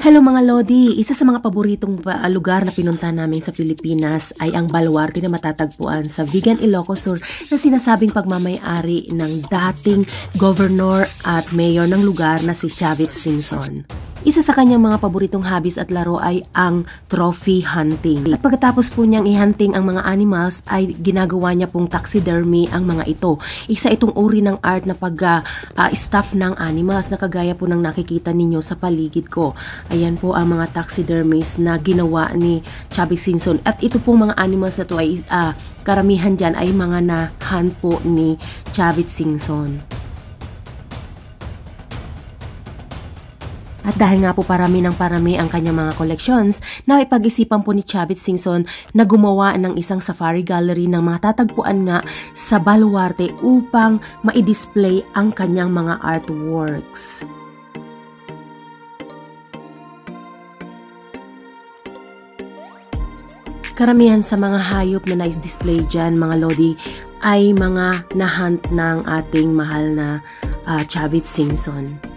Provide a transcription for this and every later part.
Hello mga Lodi! Isa sa mga paboritong lugar na pinunta namin sa Pilipinas ay ang Baluarte na matatagpuan sa Vigan, Ilocos Sur na sinasabing pagmamay-ari ng dating governor at mayor ng lugar na si Chavit Singson. Isa sa kanyang mga paboritong hobbies at laro ay ang trophy hunting. At pagkatapos po niyang i-hunting ang mga animals ay ginagawa niya pong taxidermy ang mga ito. Isa itong uri ng art na pag-stuff ng animals na kagaya po ng nakikita ninyo sa paligid ko. Ayan po ang mga taxidermies na ginawa ni Chavit Singson. At ito pong mga animals na to ay karamihan dyan ay mga na-hunt po ni Chavit Singson. At dahil nga po parami ng parami ang kanyang mga collections, naipag-isipan po ni Chavit Singson na gumawa ng isang safari gallery na matatagpuan nga sa Baluarte upang ma-display ang kanyang mga artworks. Karamihan sa mga hayop na na-display dyan, mga Lodi, ay mga na-hunt ng ating mahal na Chavit Singson.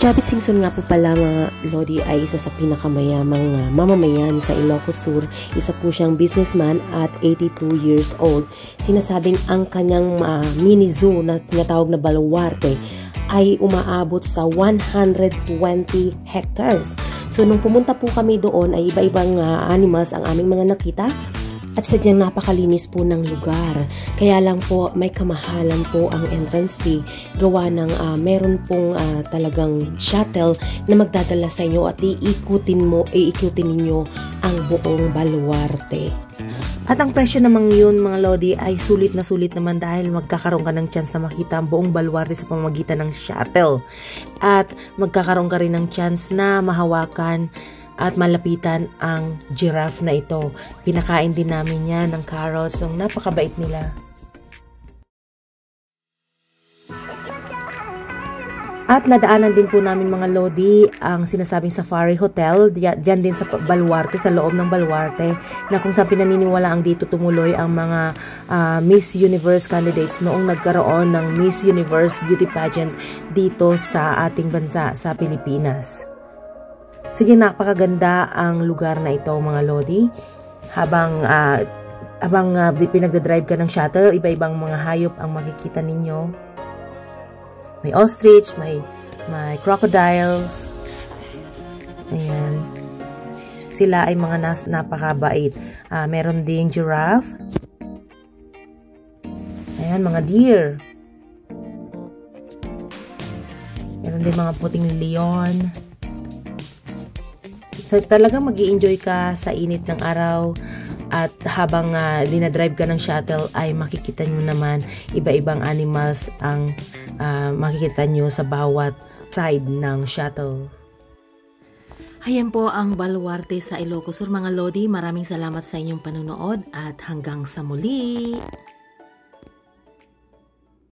Chavit Singson nga po pala mga Lodi ay isa sa pinakamayamang mamamayan sa Ilocos Sur. Isa po siyang businessman at 82 years old. Sinasabing ang kanyang mini zoo na tinatawag na Baluarte ay umaabot sa 120 hectares. So nung pumunta po kami doon ay iba-ibang animals ang aming mga nakita. At sadyang napakalinis po ng lugar. Kaya lang po may kamahalan po ang entrance fee. Gawa ng meron pong talagang shuttle na magdadala sa inyo at iikutin ninyo ang buong Baluarte. At ang presyo namang yun mga Lodi ay sulit na sulit naman dahil magkakaroon ka ng chance na makita ang buong Baluarte sa pamamagitan ng shuttle. At magkakaroon ka rin ng chance na mahawakan at malapitan ang giraffe na ito. Pinakain din namin yan ng carrots. So, napakabait nila. At nadaanan din po namin mga Lodi ang sinasabing Safari Hotel. Diyan din sa Baluarte, sa loob ng Baluarte, na kung saan pinaniniwala ang dito tumuloy ang mga Miss Universe candidates noong nagkaroon ng Miss Universe Beauty Pageant dito sa ating bansa, sa Pilipinas. Sige, napakaganda ang lugar na ito mga Lodi. Habang pinagdadrive ka ng shuttle, iba-ibang mga hayop ang makikita ninyo. May ostrich, may crocodiles. Ayan. Sila ay mga napakabait. Meron ding giraffe. Ayan, mga deer. Meron din mga puting leon. So, talagang mag-i-enjoy ka sa init ng araw at habang dinadrive ka ng shuttle ay makikita nyo naman iba-ibang animals ang makikita nyo sa bawat side ng shuttle. Ayan po ang Baluarte sa Ilocos Sur mga Lodi. Maraming salamat sa inyong panonood at hanggang sa muli!